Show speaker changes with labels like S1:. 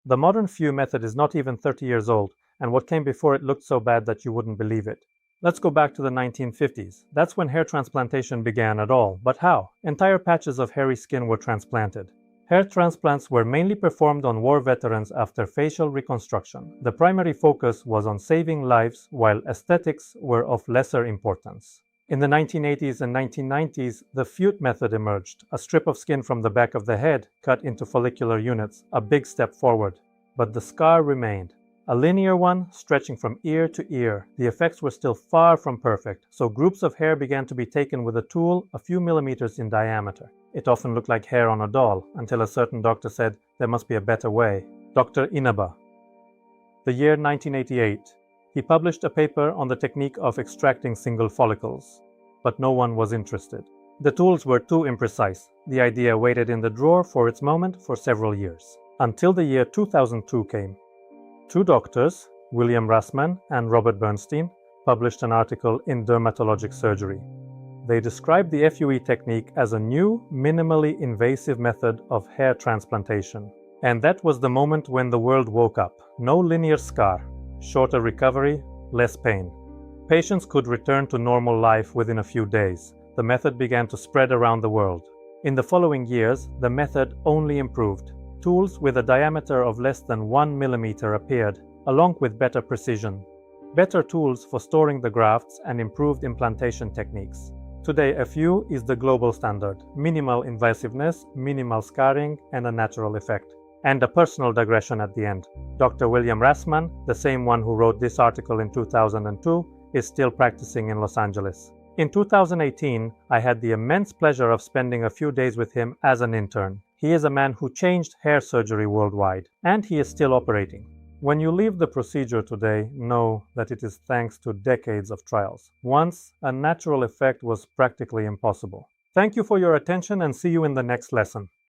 S1: The modern FUE method is not even 30 years old, and what came before it looked so bad that you wouldn't believe it. Let's go back to the 1950s. That's when hair transplantation began at all. But how? Entire patches of hairy skin were transplanted. Hair transplants were mainly performed on war veterans after facial reconstruction. The primary focus was on saving lives, while aesthetics were of lesser importance. In the 1980s and 1990s, the FUE method emerged, a strip of skin from the back of the head cut into follicular units, a big step forward. But the scar remained. A linear one stretching from ear to ear. The effects were still far from perfect, so groups of hair began to be taken with a tool a few millimeters in diameter. It often looked like hair on a doll, until a certain doctor said there must be a better way. Dr. Inaba. The year 1988. He published a paper on the technique of extracting single follicles, but no one was interested. The tools were too imprecise. The idea waited in the drawer for its moment for several years, until the year 2002 came. Two doctors, William Rassmann and Robert Bernstein, published an article in Dermatologic Surgery. They described the FUE technique as a new, minimally invasive method of hair transplantation. And that was the moment when the world woke up. No linear scar, shorter recovery, less pain. Patients could return to normal life within a few days. The method began to spread around the world. In the following years, the method only improved. Tools with a diameter of less than 1 millimeter appeared, along with better precision. Better tools for storing the grafts and improved implantation techniques. Today, FUE is the global standard. Minimal invasiveness, minimal scarring, and a natural effect. And a personal digression at the end. Dr. William Rassmann, the same one who wrote this article in 2002, is still practicing in Los Angeles. In 2018, I had the immense pleasure of spending a few days with him as an intern. He is a man who changed hair surgery worldwide, and he is still operating. When you leave the procedure today, know that it is thanks to decades of trials. Once, a natural effect was practically impossible. Thank you for your attention and see you in the next lesson.